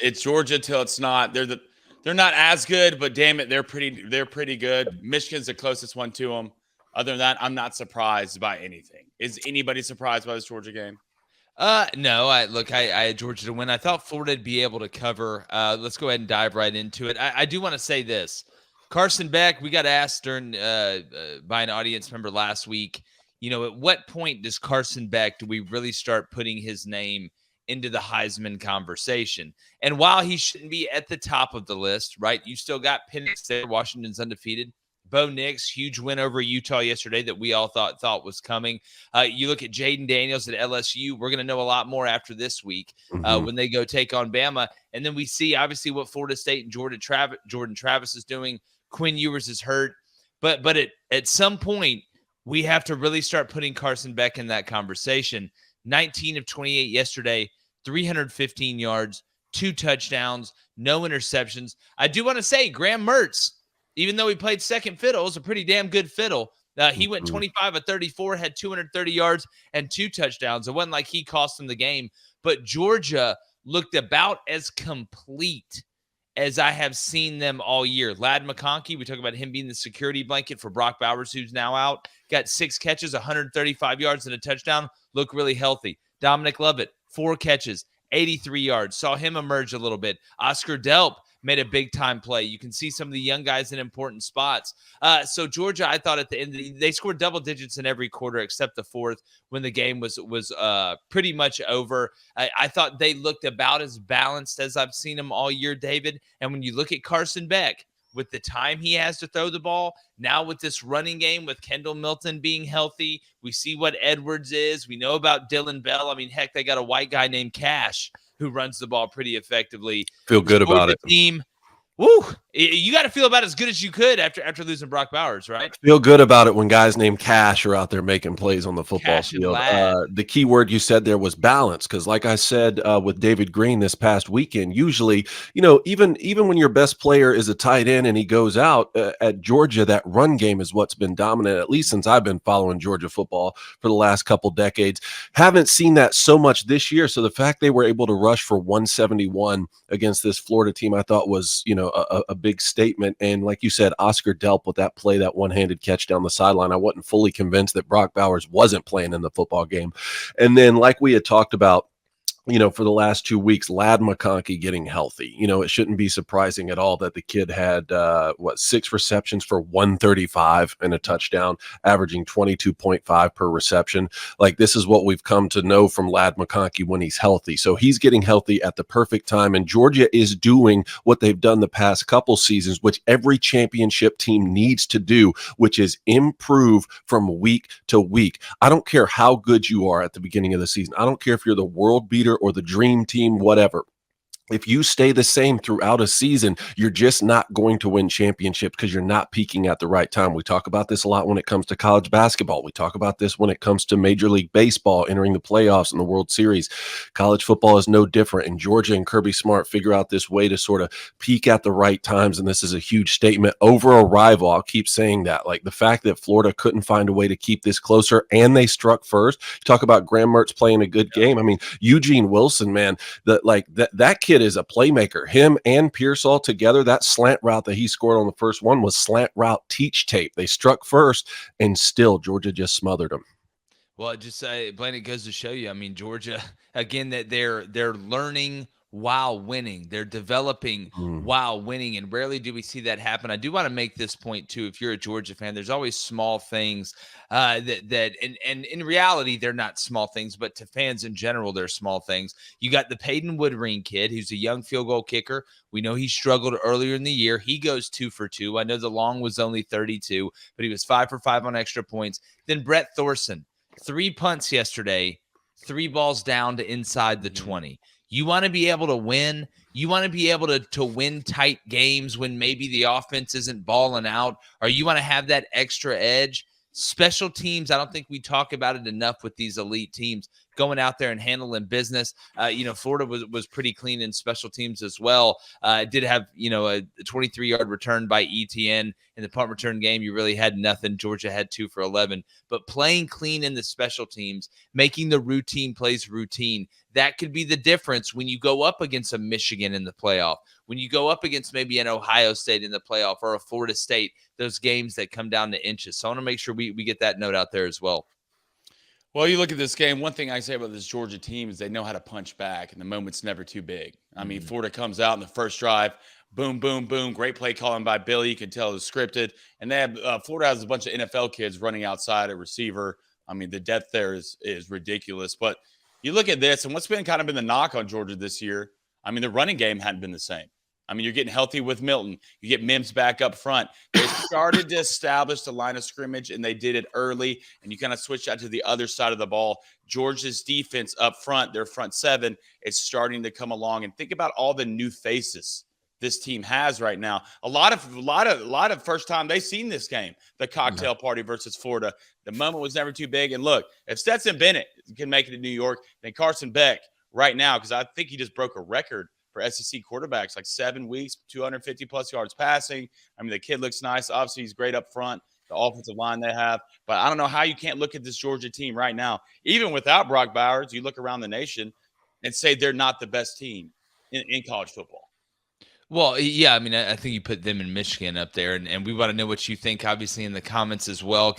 It's Georgia till it's not. They're not as good, but damn it, they're pretty good. Michigan's the closest one to them. Other than that, I'm not surprised by anything. Is anybody surprised by this Georgia game? No, I had Georgia to win. I thought Florida would be able to cover. Let's go ahead and dive right into it. I do want to say this. Carson Beck, we got asked during by an audience member last week, at what point does Carson Beck, do we really start putting his name into the Heisman conversation? And while he shouldn't be at the top of the list, right? You still got Penix there. Washington's undefeated. Bo Nix, huge win over Utah yesterday that we all thought was coming. You look at Jaden Daniels at LSU. We're going to know a lot more after this week when they go take on Bama. And then we see, obviously, what Florida State and Jordan Travis is doing. Quinn Ewers is hurt. But at some point, we have to really start putting Carson Beck in that conversation. 19 of 28 yesterday, 315 yards, 2 touchdowns, no interceptions. I do want to say Graham Mertz, even though he played second fiddle, is a pretty damn good fiddle. He went 25 of 34, had 230 yards and 2 touchdowns. It wasn't like he cost them the game, but Georgia looked about as complete as I have seen them all year. Ladd McConkey, we talk about him being the security blanket for Brock Bowers, who's now out. Got 6 catches, 135 yards and a touchdown. Look really healthy. Dominic Lovett, 4 catches, 83 yards. Saw him emerge a little bit. Oscar Delp made a big-time play. You can see some of the young guys in important spots. So Georgia, I thought at the end, they scored double digits in every quarter except the fourth when the game was pretty much over. I thought they looked about as balanced as I've seen them all year, David. And when you look at Carson Beck, with the time he has to throw the ball, now with this running game, with Kendall Milton being healthy, we see what Edwards is. We know about Dylan Bell. I mean, heck, they got a white guy named Cash who runs the ball pretty effectively. Feel good about it. Team, woo! You got to feel about as good as you could after losing Brock Bowers, right? Feel good about it when guys named Cash are out there making plays on the football field. The key word you said there was balance, because like I said with David Green this past weekend, usually, even when your best player is a tight end and he goes out at Georgia, that run game is what's been dominant, at least since I've been following Georgia football for the last couple decades. Haven't seen that so much this year. So the fact they were able to rush for 171 against this Florida team, I thought was, a big statement. And like you said, Oscar Delp with that play, that one-handed catch down the sideline. I wasn't fully convinced that Brock Bowers wasn't playing in the football game. And then like we had talked about, for the last 2 weeks, Ladd McConkey getting healthy. It shouldn't be surprising at all that the kid had, 6 receptions for 135 and a touchdown, averaging 22.5 per reception. Like, this is what we've come to know from Ladd McConkey when he's healthy. So he's getting healthy at the perfect time. And Georgia is doing what they've done the past couple seasons, which every championship team needs to do, which is improve from week to week. I don't care how good you are at the beginning of the season. I don't care if you're the world beater or the dream team, whatever. If you stay the same throughout a season, you're just not going to win championships because you're not peaking at the right time. We talk about this a lot when it comes to college basketball. We talk about this when it comes to Major League Baseball entering the playoffs and the World Series. College football is no different, and Georgia and Kirby Smart figure out this way to sort of peak at the right times, and this is a huge statement over a rival. I'll keep saying that. Like, the fact that Florida couldn't find a way to keep this closer, and they struck first. Talk about Graham Mertz playing a good game. I mean, Eugene Wilson, man, that kid is a playmaker. Him and Pearsall together, that slant route that he scored on the first one was slant route teach tape. They struck first, and still Georgia just smothered them. Well, Blaine, it goes to show you, I mean, Georgia, again, that they're learning while winning. They're developing while winning, and rarely do we see that happen. I do want to make this point, too. If you're a Georgia fan, there's always small things that in reality, they're not small things, but to fans in general, they're small things. You got the Peyton Woodring kid, who's a young field goal kicker. We know he struggled earlier in the year. He goes 2 for 2. I know the long was only 32, but he was 5 for 5 on extra points. Then Brett Thorson, 3 punts yesterday, 3 balls down to inside the 20. You want to be able to win. You want to be able to win tight games when maybe the offense isn't balling out, or you want to have that extra edge. Special teams, I don't think we talk about it enough with these elite teams. going out there and handling business. Florida was pretty clean in special teams as well. Did have, a 23-yard return by ETN in the punt return game. You really had nothing. Georgia had 2 for 11. But playing clean in the special teams, making the routine plays routine, that could be the difference when you go up against a Michigan in the playoff, when you go up against maybe an Ohio State in the playoff or a Florida State, those games that come down to inches. So I want to make sure we get that note out there as well. Well, you look at this game, one thing I say about this Georgia team is they know how to punch back, and the moment's never too big. I mean, Florida comes out in the first drive, boom, boom, boom, great play calling by Billy. You can tell it was scripted. And they have Florida has a bunch of NFL kids running outside at receiver. I mean, the depth there is ridiculous. But you look at this, and what's been kind of been the knock on Georgia this year, I mean, the running game hadn't been the same. I mean, you're getting healthy with Milton. You get Mims back up front. They started to establish the line of scrimmage, and they did it early, and you kind of switch out to the other side of the ball. Georgia's defense up front, their front seven, is starting to come along. And think about all the new faces this team has right now. A lot of first time they've seen this game, the cocktail party versus Florida. The moment was never too big. And look, if Stetson Bennett can make it to New York, then Carson Beck right now, because I think he just broke a record for SEC quarterbacks, like 7 weeks, 250 plus yards passing. I mean, the kid looks nice. Obviously, he's great up front, the offensive line they have. But I don't know how you can't look at this Georgia team right now. Even without Brock Bowers, you look around the nation and say they're not the best team in college football. Well, yeah, I mean, I think you put them in Michigan up there, and we want to know what you think, obviously, in the comments as well.